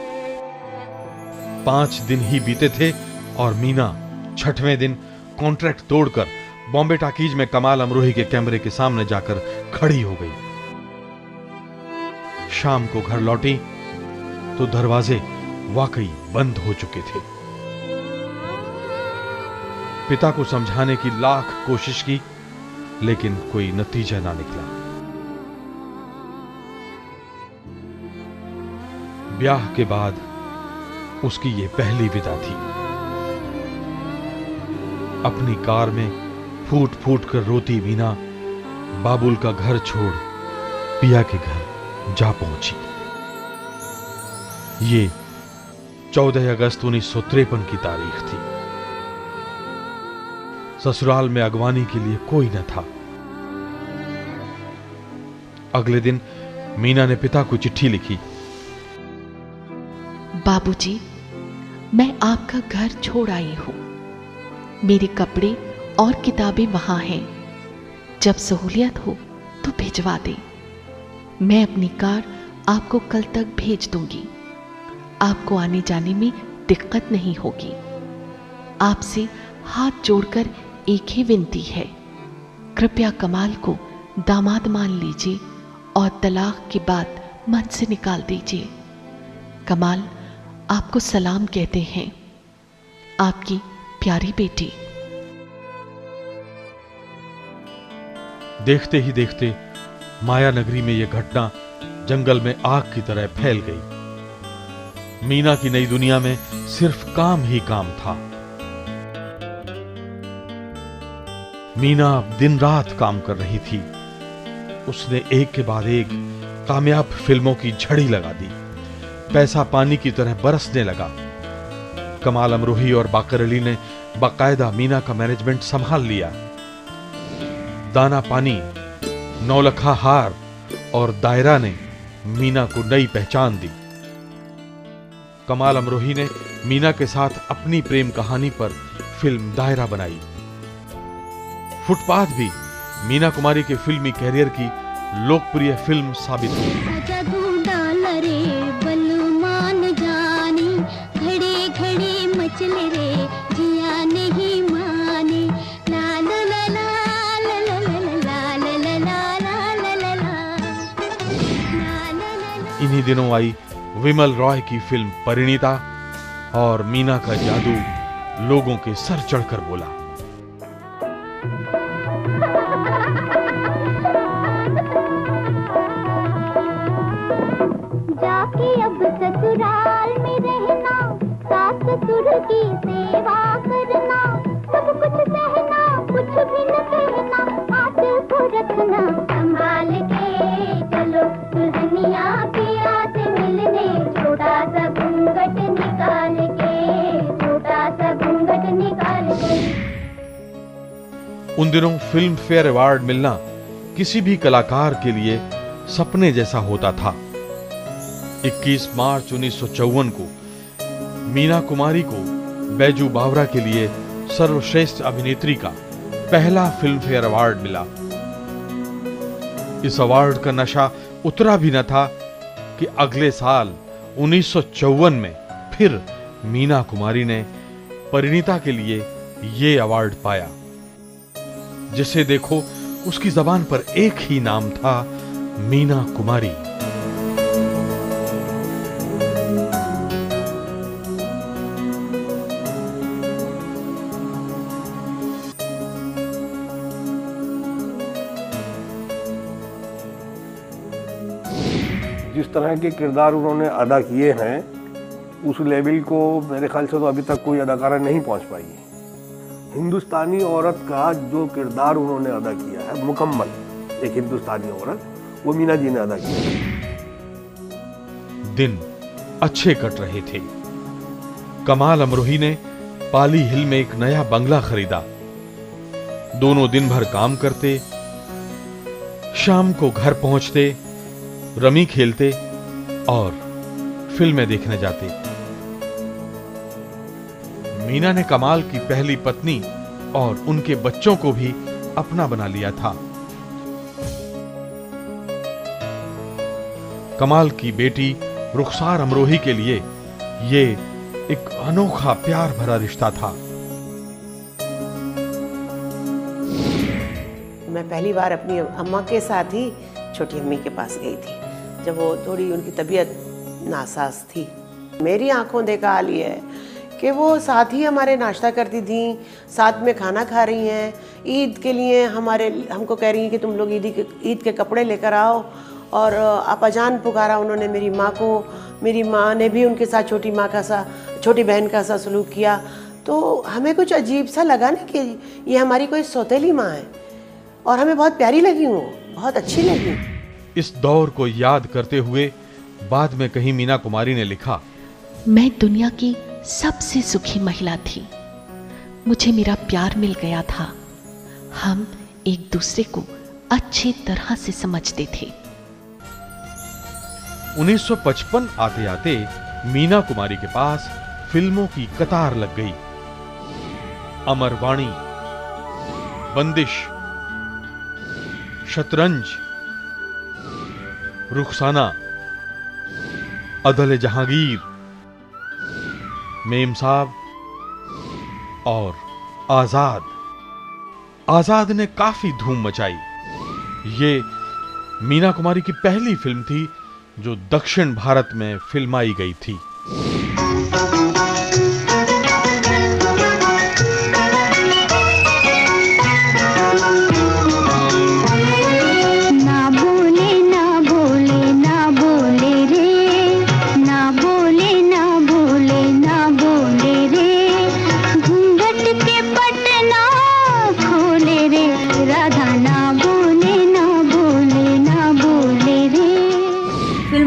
5 दिन ही बीते थे और मीना 6वें दिन कॉन्ट्रैक्ट तोड़कर बॉम्बे टाकीज में कमाल अमरोही के कैमरे के सामने जाकर खड़ी हो गई। शाम को घर लौटी तो दरवाजे वाकई बंद हो चुके थे। पिता को समझाने की लाख कोशिश की, लेकिन कोई नतीजा ना निकला। ब्याह के बाद उसकी ये पहली विदा थी। अपनी कार में फूट फूट कर रोती मीना बाबुल का घर छोड़ पिया के घर जा पहुंची। ये 14 अगस्त 1953 की तारीख थी। ससुराल में अगवानी के लिए कोई न था। अगले दिन मीना ने पिता को चिट्ठी लिखी। बाबूजी, मैं आपका घर छोड़ आई हूं। मेरे कपड़े और किताबें वहां हैं। जब सहूलियत हो तो भिजवा दें। मैं अपनी कार आपको कल तक भेज दूंगी। आपको आने जाने में दिक्कत नहीं होगी। आपसे हाथ जोड़कर एक ही विनती है, कृपया कमाल को दामाद मान लीजिए और तलाक के बाद मन से निकाल दीजिए। कमाल आपको सलाम कहते हैं। आपकी प्यारी बेटी। देखते ही देखते माया नगरी में यह घटना जंगल में आग की तरह फैल गई। मीना की नई दुनिया में सिर्फ काम ही काम था। मीना दिन रात काम कर रही थी। उसने एक के बाद एक कामयाब फिल्मों की झड़ी लगा दी। पैसा पानी की तरह बरसने लगा। कमाल अमरोही और बाकर अली ने बाकायदा मीना का मैनेजमेंट संभाल लिया। दाना पानी, नौलखा हार और दायरा ने मीना को नई पहचान दी। कमाल अमरोही ने मीना के साथ अपनी प्रेम कहानी पर फिल्म दायरा बनाई। फुटपाथ भी मीना कुमारी के फिल्मी कैरियर की लोकप्रिय फिल्म साबित हुई। इन्हीं दिनों आई विमल रॉय की फिल्म परिणीता और मीना का जादू लोगों के सर चढ़कर बोला। जाके अब ससुराल में रहना, सास ससुर की सेवा करना, सब कुछ सहना, कुछ भी न कहना, हाथ को रखना संभाल के। चलो दुल्हनिया पिया से मिलने, छोटा सा घूंघट निकाल के, छोटा सा घूंघट निकाल के। उन दिनों फिल्म फेयर अवार्ड मिलना किसी भी कलाकार के लिए सपने जैसा होता था। 21 मार्च 1954 को मीना कुमारी को बैजू बावरा के लिए सर्वश्रेष्ठ अभिनेत्री का पहला फिल्म फेयर अवार्ड मिला। इस अवार्ड का नशा उतरा भी न था कि अगले साल 1954 में फिर मीना कुमारी ने परिणीता के लिए ये अवार्ड पाया। जिसे देखो उसकी जबान पर एक ही नाम था, मीना कुमारी। जिस तरह के किरदार उन्होंने अदा किए हैं उस लेवल को मेरे ख्याल से तो अभी तक कोई अदाकारा नहीं पहुंच पाई है। हिंदुस्तानी औरत का जो किरदार उन्होंने अदा किया है मुकम्मल, एक हिंदुस्तानी औरत, वो मीना जी ने अदा किया। दिन अच्छे कट रहे थे। कमाल अमरोही ने पाली हिल में एक नया बंगला खरीदा। दोनों दिन भर काम करते, शाम को घर पहुंचते, रमी खेलते और फिल्में देखने जाते। मीना ने कमाल की पहली पत्नी और उनके बच्चों को भी अपना बना लिया था। कमाल की बेटी रुखसार अमरोही के लिए ये एक अनोखा प्यार भरा रिश्ता था। मैं पहली बार अपनी अम्मा के साथ ही छोटी अम्मी के पास गई थी जब वो थोड़ी उनकी तबीयत नासाज थी। मेरी आंखों देखा हाल ये है कि वो साथ ही हमारे नाश्ता करती थी, साथ में खाना खा रही हैं। ईद के लिए हमको कह रही हैं कि तुम लोग ईद के कपड़े लेकर आओ, और अपाजान पुकारा उन्होंने मेरी माँ को। मेरी माँ ने भी उनके साथ छोटी बहन का सा सलूक किया। तो हमें कुछ अजीब सा लगा ना कि ये हमारी कोई सौतेली माँ है, और हमें बहुत प्यारी लगी, वो बहुत अच्छी लगी। इस दौर को याद करते हुए बाद में कहीं मीना कुमारी ने लिखा, मैं दुनिया की सबसे सुखी महिला थी। मुझे मेरा प्यार मिल गया था। हम एक दूसरे को अच्छी तरह से समझते थे। 1955 आते आते मीना कुमारी के पास फिल्मों की कतार लग गई। अमरवाणी, बंदिश, शतरंज, रुखसाना, अदल जहांगीर, मेम साहब और आजाद। आजाद ने काफी धूम मचाई। ये मीना कुमारी की पहली फिल्म थी जो दक्षिण भारत में फिल्माई गई थी।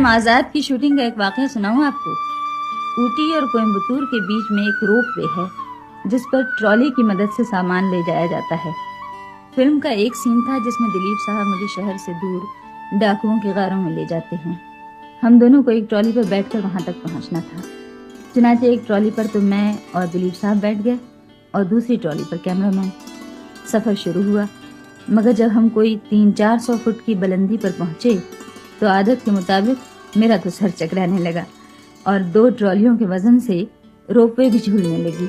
आज़ाद की शूटिंग का एक वाकया सुनाऊं आपको। ऊटी और कोयम्बतूर के बीच में एक रोप वे है जिस पर ट्रॉली की मदद से सामान ले जाया जाता है। फिल्म का एक सीन था जिसमें दिलीप साहब मुझे शहर से दूर डाकुओं के गारों में ले जाते हैं। हम दोनों को एक ट्रॉली पर बैठकर वहां तक पहुंचना था। चुनाचे एक ट्रॉली पर तो मैं और दिलीप साहब बैठ गए और दूसरी ट्रॉली पर कैमरामैन। सफर शुरू हुआ, मगर जब हम कोई 300-400 फुट की बुलंदी पर पहुंचे तो आदत के मुताबिक मेरा तो सर चकराने लगा और 2 ट्रॉलियों के वजन से रोपवे भी झूलने लगी।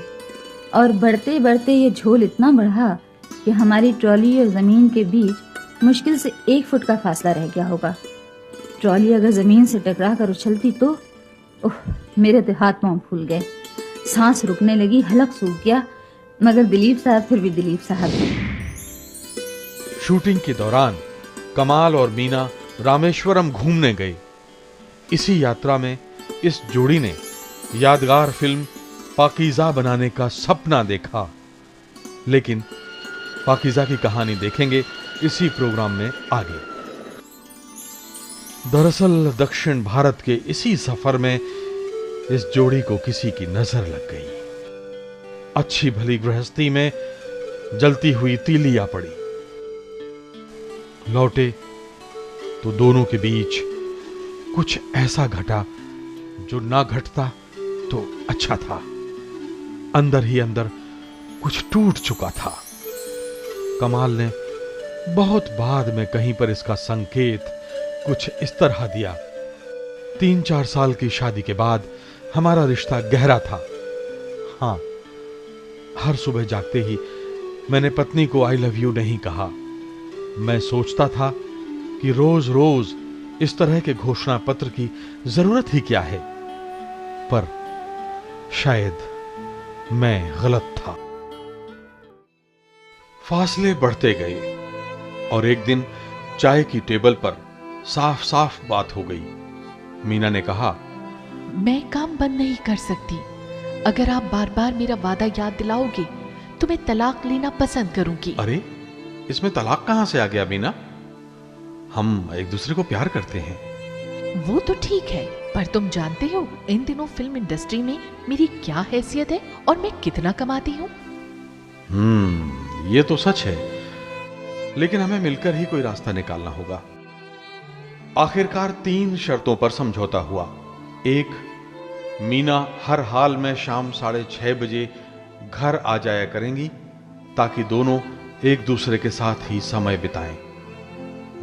और बढ़ते बढ़ते ये झोल इतना बढ़ा कि हमारी ट्रॉली और जमीन के बीच मुश्किल से 1 फुट का फासला रह गया होगा। ट्रॉली अगर जमीन से टकरा कर उछलती तो मेरे तो हाथ पांव फूल गए, सांस रुकने लगी, हलक सूख गया। मगर दिलीप साहब फिर भी दिलीप साहब थे। शूटिंग के दौरान कमाल और मीना रामेश्वरम घूमने गए। इसी यात्रा में इस जोड़ी ने यादगार फिल्म पाकीज़ा बनाने का सपना देखा। लेकिन पाकीज़ा की कहानी देखेंगे इसी प्रोग्राम में आगे। दरअसल दक्षिण भारत के इसी सफर में इस जोड़ी को किसी की नजर लग गई। अच्छी भली गृहस्थी में जलती हुई तीलियां पड़ी। लौटे तो दोनों के बीच कुछ ऐसा घटा जो ना घटता तो अच्छा था। अंदर ही अंदर कुछ टूट चुका था। कमाल ने बहुत बाद में कहीं पर इसका संकेत कुछ इस तरह दिया। 3-4 साल की शादी के बाद हमारा रिश्ता गहरा था। हाँ, हर सुबह जागते ही मैंने पत्नी को आई लव यू नहीं कहा। मैं सोचता था कि रोज रोज इस तरह के घोषणा पत्र की जरूरत ही क्या है, पर शायद मैं गलत था। फासले बढ़ते गए और एक दिन चाय की टेबल पर साफ साफ बात हो गई। मीना ने कहा, मैं काम बंद नहीं कर सकती। अगर आप बार बार मेरा वादा याद दिलाओगे तो मैं तलाक लेना पसंद करूंगी। अरे, इसमें तलाक कहां से आ गया मीना? हम एक दूसरे को प्यार करते हैं। वो तो ठीक है, पर तुम जानते हो इन दिनों फिल्म इंडस्ट्री में मेरी क्या हैसियत है और मैं कितना कमाती हूँ। ये तो सच है, लेकिन हमें मिलकर ही कोई रास्ता निकालना होगा। आखिरकार 3 शर्तों पर समझौता हुआ। 1, मीना हर हाल में शाम 6:30 बजे घर आ जाया करेंगी ताकि दोनों एक दूसरे के साथ ही समय बिताएं।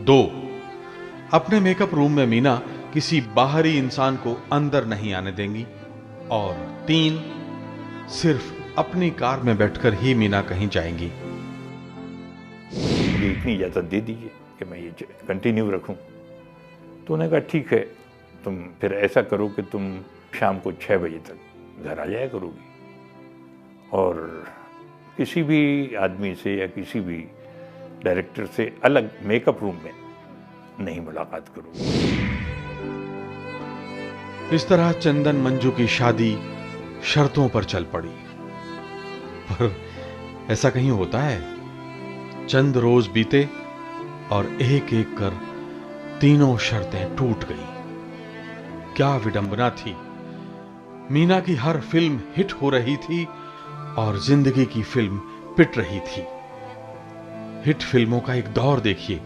2, अपने मेकअप रूम में मीना किसी बाहरी इंसान को अंदर नहीं आने देंगी। और 3, सिर्फ अपनी कार में बैठकर ही मीना कहीं जाएंगी। मुझे इतनी इजाज़त दे दीजिए कि मैं ये कंटिन्यू रखूं। तो उन्होंने कहा ठीक है, तुम फिर ऐसा करो कि तुम शाम को 6 बजे तक घर आ जाया करोगी और किसी भी आदमी से या किसी भी डायरेक्टर से अलग मेकअप रूम में नहीं मुलाकात करोगी। इस तरह चंदन मंजू की शादी शर्तों पर चल पड़ी। पर ऐसा कहीं होता है? चंद रोज बीते और एक एक कर तीनों शर्तें टूट गई। क्या विडंबना थी। मीना की हर फिल्म हिट हो रही थी और जिंदगी की फिल्म पिट रही थी। हिट फिल्मों का एक दौर देखिए।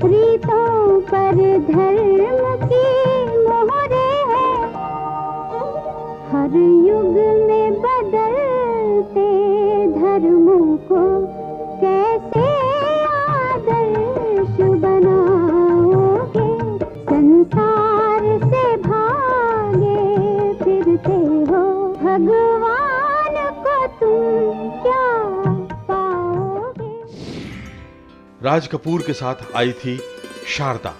रीतों पर धर्म की मोहरे है, हर युग में बदलते धर्मों को कैसे आदर्श बनाओगे। संसार से भागे फिरते हो, भगवान को तुम क्या पाओगे। राज कपूर के साथ आई थी शारदा।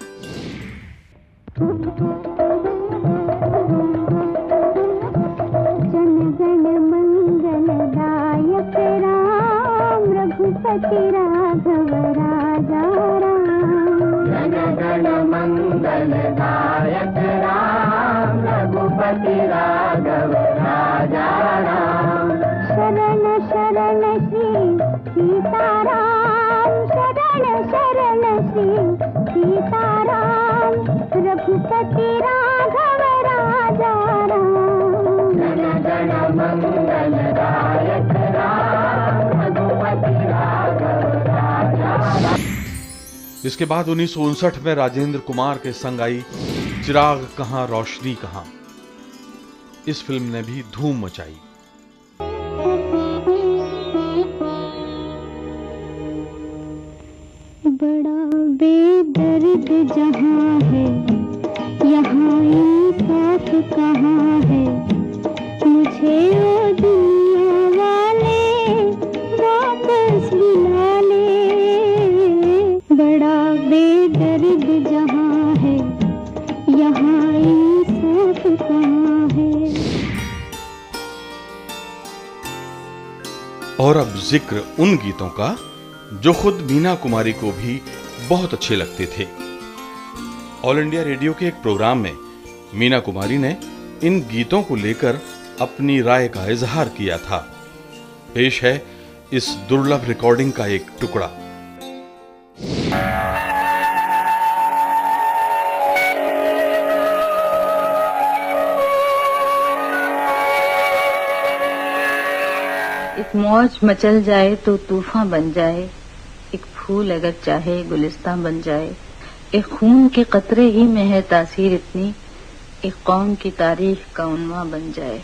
जनगण मंगलदायक राम, रघुपति राघव राजा राम। जनगण मंगलदायक राम, रघुपति राघव राजा राम। शरण शरण श्री सीताराम, शरण शरण श्री सीताराम, रघुपति राघव राजा राम। जनगण मंगलदायक राम, रघुपति राघव राजा राम। इसके बाद 1959 में राजेंद्र कुमार के संग आई चिराग कहां रोशनी कहां। इस फिल्म ने भी धूम मचाई। बड़ा बेदर्द जहां है, यहाँ इंसाफ कहाँ है। मुझे ओ दुनिया वाले वापस बुला ले। बड़ा बेदर्द जहां है, यहाँ इंसाफ कहाँ है। और अब जिक्र उन गीतों का जो खुद मीना कुमारी को भी बहुत अच्छे लगते थे। ऑल इंडिया रेडियो के एक प्रोग्राम में मीना कुमारी ने इन गीतों को लेकर अपनी राय का इजहार किया था। पेश है इस दुर्लभ रिकॉर्डिंग का एक टुकड़ा। एक मौज मचल जाए तो तूफान बन जाए, एक फूल अगर चाहे गुलिस्तान बन जाए, एक खून के कतरे ही में है तासीर इतनी, एक कौम की तारीख का उन्वा बन जाए।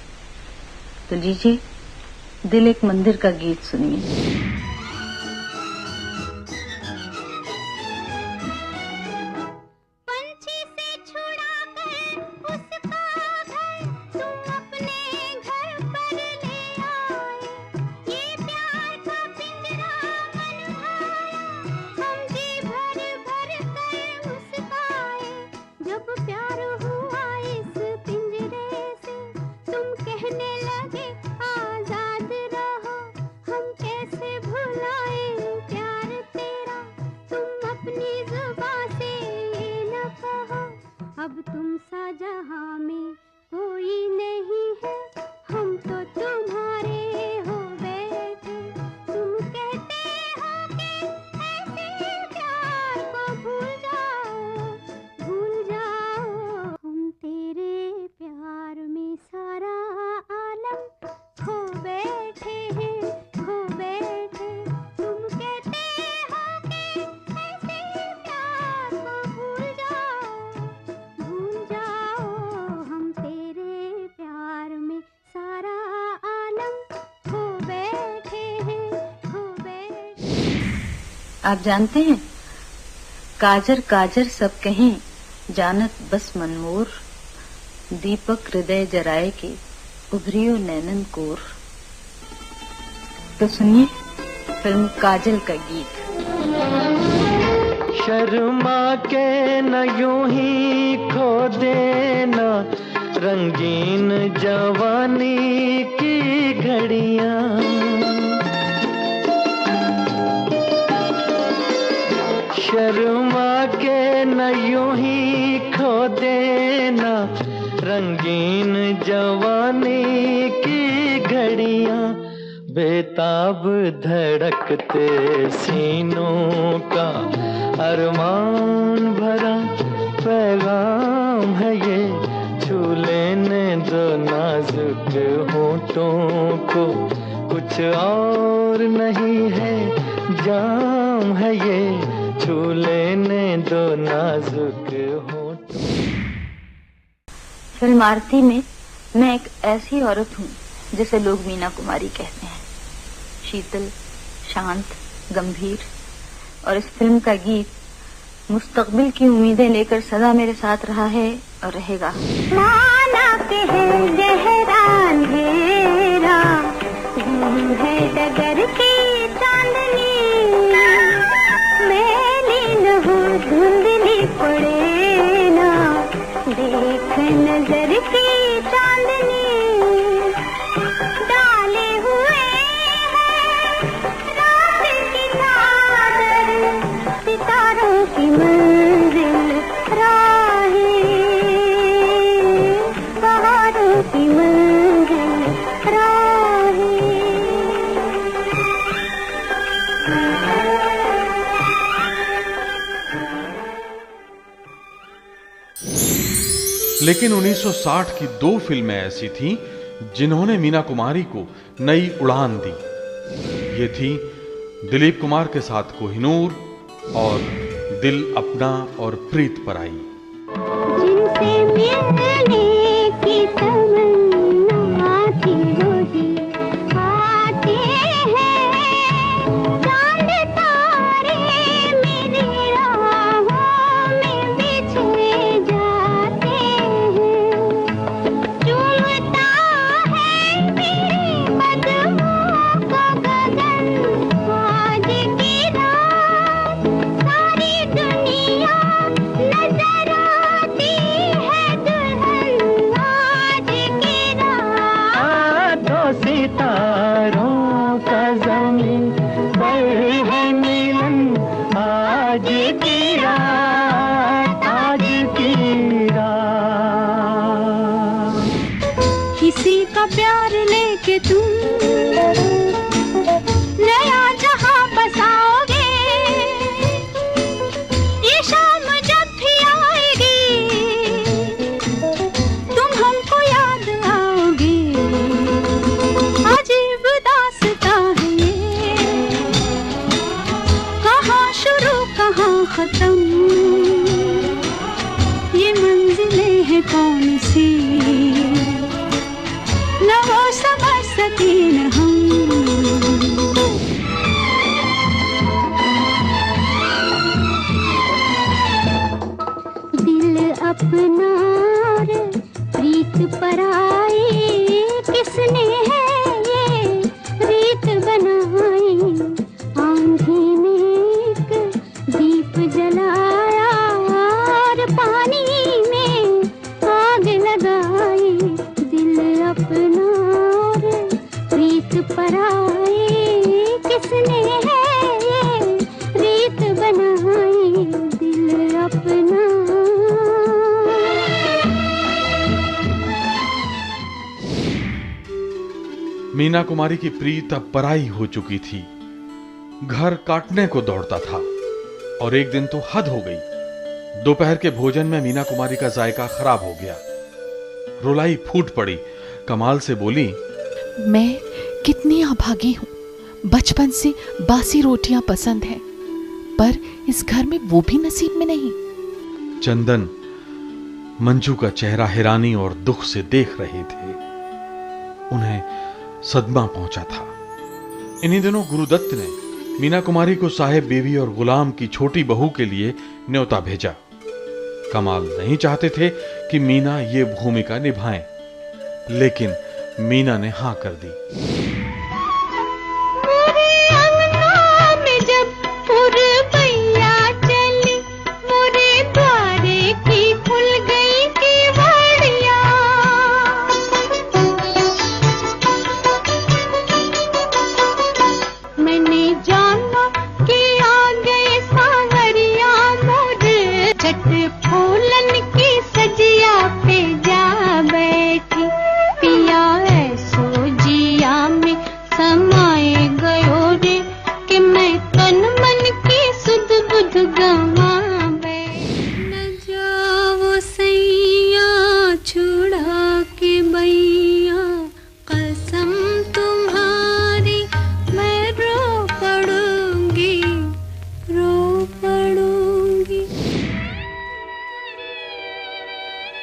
तो लीजिए दिल एक मंदिर का गीत सुनिए। आप जानते हैं, काजर काजर सब कहें, जानत बस मनमोर, दीपक हृदय जराए के उभरियो नैनन कोर। तो सुनिए फिल्म काजल का गीत। शर्मा के न यूं ही खो देना रंगीन जवानी की घड़ियां, शर्मा के न यूं ही खो देना रंगीन जवानी की घड़ियां, बेताब धड़कते सीनों का अरमान भरा पैगाम है ये, छू लेने दो नाजुक होठों को, कुछ और नहीं है जाम है ये, छू लेने दो नाजुक होठों। फिल्म आरती में मैं एक ऐसी औरत हूँ जिसे लोग मीना कुमारी कहते हैं, शीतल, शांत, गंभीर। और इस फिल्म का गीत मुस्तकबिल की उम्मीदें लेकर सदा मेरे साथ रहा है और रहेगा। माना के है गहरा अंधेरा, है डगर की चांदनी, मैं लीन हूँ धुंधली पड़े ना, देख नजर की चांदनी, डाले हुए हैं रात की चादर, सितारों की मंजिल राहें, बहारों की मंजिल राहें। लेकिन 1960 की 2 फिल्में ऐसी थीं जिन्होंने मीना कुमारी को नई उड़ान दी। ये थी दिलीप कुमार के साथ कोहिनूर और दिल अपना और प्रीत पराई। जिनसे मिलने की तमन्ना थी वही आते हैं, चांद तारे मेरी राहों में बिछे जाते हैं, चूमता है मेरे कदमों को गगन, आज की रात सारी दुनिया नजर आती है दुल्हन, आज की रात। दो सितारों का ज़मीन पर है मिलन, आज की रात, आज की रात। किसी का प्यार लेके तुम नया जहां बसाओगे, ये शाम जब भी आएगी तुम हमको याद आओगे, अजीब दास्तां पराई किसने है ये रीत बनाई। आंधी में एक दीप जलाया और पानी में आग लगाई। दिल अपना और रीत पराई किसने है ये रीत बनाई। दिल अपना। मीना कुमारी की प्रीत अब पराई हो चुकी थी। घर काटने को दौड़ता था और एक दिन तो हद हो गई। दोपहर के भोजन में मीना कुमारी का जायका खराब हो गया। रुलाई फूट पड़ी। कमाल से बोली, मैं कितनी अभागी हूं। बचपन से बासी रोटियां पसंद है, पर इस घर में वो भी नसीब में नहीं। चंदन मंजू का चेहरा हैरानी और दुख से देख रहे थे। उन्हें सदमा पहुंचा था। इन्हीं दिनों गुरुदत्त ने मीना कुमारी को साहेब बीवी और गुलाम की छोटी बहू के लिए न्योता भेजा। कमाल नहीं चाहते थे कि मीना ये भूमिका निभाएं, लेकिन मीना ने हां कर दी।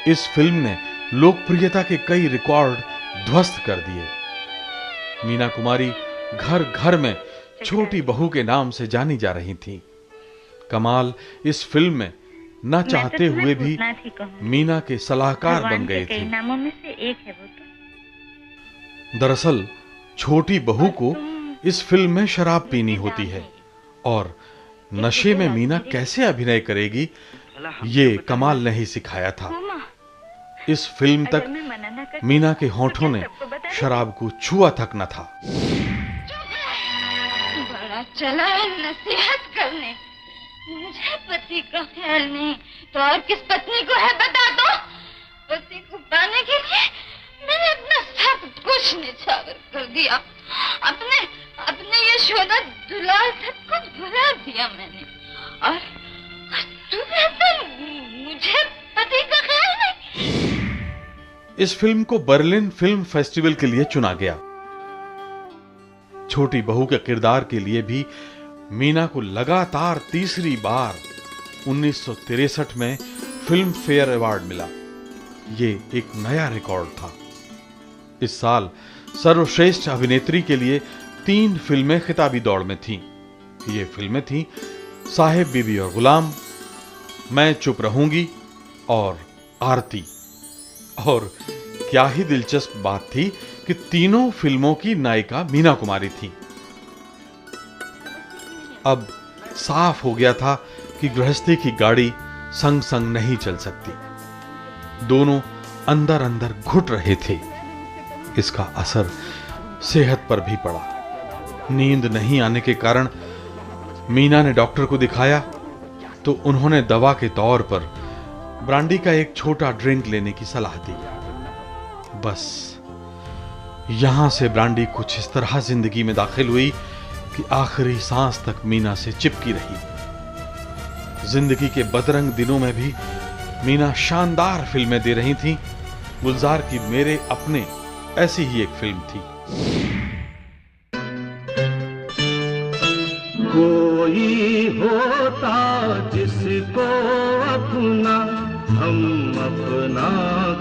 इस फिल्म ने लोकप्रियता के कई रिकॉर्ड ध्वस्त कर दिए। मीना कुमारी घर घर में छोटी बहू के नाम से जानी जा रही थी। कमाल इस फिल्म में न चाहते हुए भी मीना के सलाहकार बन गए थे। नामों में से एक है वो तो। दरअसल छोटी बहू को इस फिल्म में शराब पीनी होती है और नशे में मीना कैसे अभिनय करेगी ये कमाल ने ही सिखाया था। इस फिल्म तक मीना के होठों ने शराब को छुआ तक न था। बड़ा चला है नसीहत करने। मुझे पति का ख्याल नहीं तो और किस पत्नी को है बता दो। पति को पाने के लिए मैंने अपना सब कुछ निछावर कर दिया। अपने यशोदा दुलार तक को भुला दिया मैंने। और तुम्हें तो मुझे पति का ख्याल नहीं। इस फिल्म को बर्लिन फिल्म फेस्टिवल के लिए चुना गया। छोटी बहू के किरदार के लिए भी मीना को लगातार तीसरी बार 1963 में फिल्म फेयर अवार्ड मिला। ये एक नया रिकॉर्ड था। इस साल सर्वश्रेष्ठ अभिनेत्री के लिए 3 फिल्में खिताबी दौड़ में थीं। ये फिल्में थीं साहेब बीबी और गुलाम, मैं चुप रहूंगी और आरती। और क्या ही दिलचस्प बात थी कि तीनों फिल्मों की नायिका मीना कुमारी थी। अब साफ हो गया था कि गृहस्थी की गाड़ी संग संग नहीं चल सकती। दोनों अंदर अंदर घुट रहे थे। इसका असर सेहत पर भी पड़ा। नींद नहीं आने के कारण मीना ने डॉक्टर को दिखाया तो उन्होंने दवा के तौर पर ब्रांडी का एक छोटा ड्रिंक लेने की सलाह दी। बस यहां से ब्रांडी कुछ इस तरह जिंदगी में दाखिल हुई कि आखिरी सांस तक मीना से चिपकी रही। जिंदगी के बदरंग दिनों में भी मीना शानदार फिल्में दे रही थीं। गुलजार की मेरे अपने ऐसी ही एक फिल्म थी। कोई होता जिसको अपना हम अपना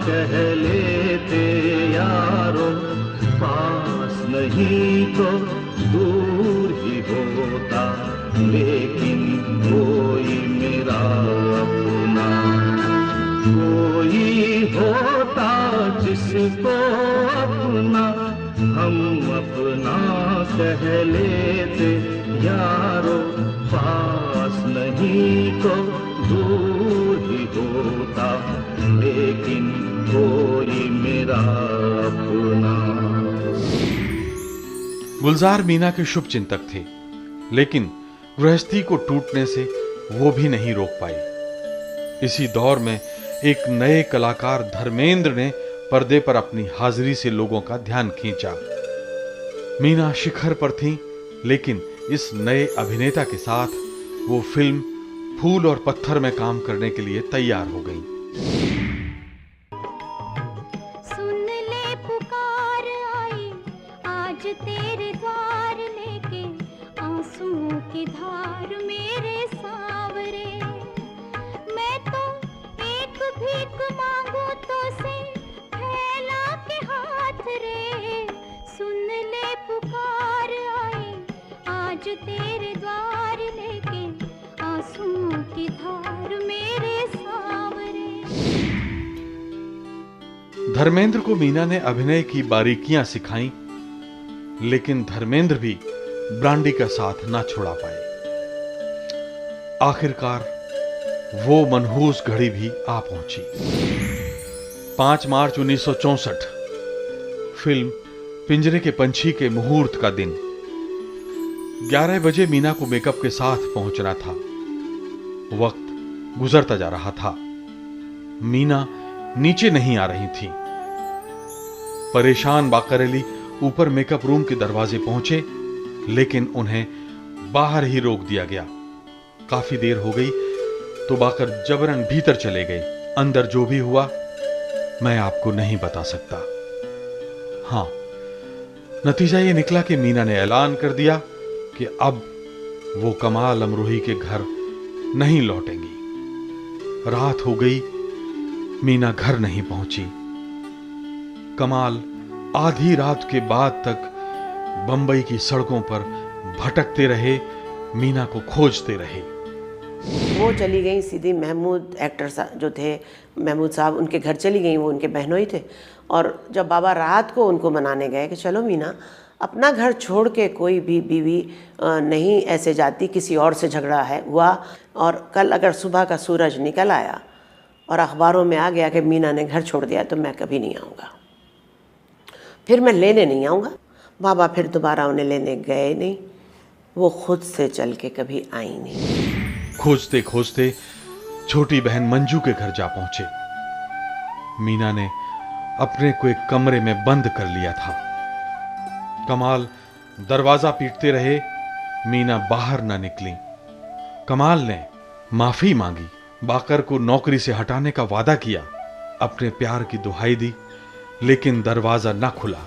कह लेते यारो, पास नहीं तो दूर ही होता लेकिन कोई मेरा अपना। कोई होता जिसको अपना हम अपना कह लेते यारो, पास नहीं तो दूर ही होता, लेकिन कोई मेरा अपना। गुलजार मीना के शुभ चिंतक थे, लेकिन गृहस्थी को टूटने से वो भी नहीं रोक पाई। इसी दौर में एक नए कलाकार धर्मेंद्र ने पर्दे पर अपनी हाजिरी से लोगों का ध्यान खींचा। मीना शिखर पर थीं, लेकिन इस नए अभिनेता के साथ वो फिल्म फूल और पत्थर में काम करने के लिए तैयार हो गईं। सुन ले पुकार आई आज तेरे द्वार लेके, आंसुओं की धार मेरे सांवरे। मैं तो एक भीख मांगू तो से फैला के हाथ रे। सुन ले पुकार आई आज तेरे द्वार लेके, आंसुओं की धार मेरे सांवरे। धर्मेंद्र को मीना ने अभिनय की बारीकियां सिखाईं, लेकिन धर्मेंद्र भी ब्रांडी का साथ ना छोड़ा पाए। आखिरकार वो मनहूस घड़ी भी आ पहुंची। 5 मार्च 1964 फिल्म पिंजरे के पंछी के मुहूर्त का दिन। 11 बजे मीना को मेकअप के साथ पहुंचना था। वक्त गुजरता जा रहा था। मीना नीचे नहीं आ रही थी। परेशान बाकरेली ऊपर मेकअप रूम के दरवाजे पहुंचे, लेकिन उन्हें बाहर ही रोक दिया गया। काफी देर हो गई तो बाकर जबरन भीतर चले गए। अंदर जो भी हुआ मैं आपको नहीं बता सकता। हां, नतीजा ये निकला कि मीना ने ऐलान कर दिया कि अब वो कमाल अमरोही के घर नहीं लौटेंगी। रात हो गई, मीना घर नहीं पहुंची। कमाल आधी रात के बाद तक बंबई की सड़कों पर भटकते रहे, मीना को खोजते रहे। वो चली गई सीधी महमूद एक्टर जो थे, महमूद साहब उनके घर चली गई। वो उनके बहनोई थे। और जब बाबा रात को उनको मनाने गए कि चलो मीना, अपना घर छोड़ के कोई भी बीवी नहीं ऐसे जाती, किसी और से झगड़ा हुआ, और कल अगर सुबह का सूरज निकल आया और अखबारों में आ गया कि मीना ने घर छोड़ दिया, तो मैं कभी नहीं आऊँगा, फिर मैं लेने नहीं आऊँगा। बाबा फिर दोबारा उन्हें लेने गए नहीं, वो खुद से चल के कभी आई नहीं। खोजते खोजते छोटी बहन मंजू के घर जा पहुंचे। मीना ने अपने को एक कमरे में बंद कर लिया था। कमाल दरवाजा पीटते रहे, मीना बाहर ना निकली। कमाल ने माफी मांगी, बाकर को नौकरी से हटाने का वादा किया, अपने प्यार की दुहाई दी, लेकिन दरवाजा ना खुला।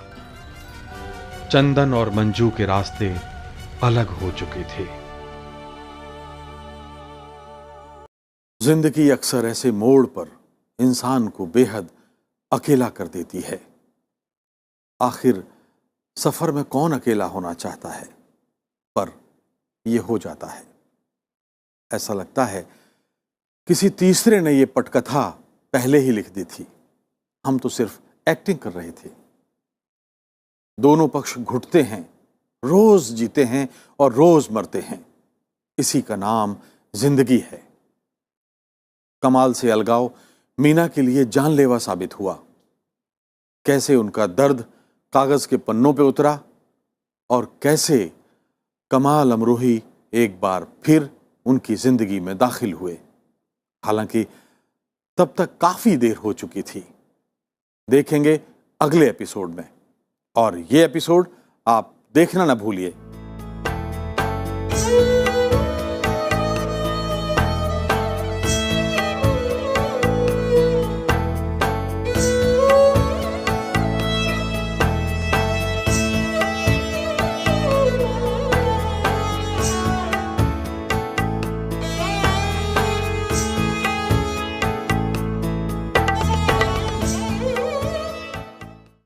चंदन और मंजू के रास्ते अलग हो चुके थे। जिंदगी अक्सर ऐसे मोड़ पर इंसान को बेहद अकेला कर देती है। आखिर सफर में कौन अकेला होना चाहता है, पर यह हो जाता है। ऐसा लगता है किसी तीसरे ने यह पटकथा पहले ही लिख दी थी, हम तो सिर्फ एक्टिंग कर रहे थे। दोनों पक्ष घुटते हैं, रोज जीते हैं और रोज मरते हैं। इसी का नाम जिंदगी है। कमाल से अलगाव मीना के लिए जानलेवा साबित हुआ। कैसे उनका दर्द कागज के पन्नों पे उतरा और कैसे कमाल अमरोही एक बार फिर उनकी जिंदगी में दाखिल हुए। हालांकि तब तक काफी देर हो चुकी थी। देखेंगे अगले एपिसोड में, और ये एपिसोड आप देखना ना भूलिए।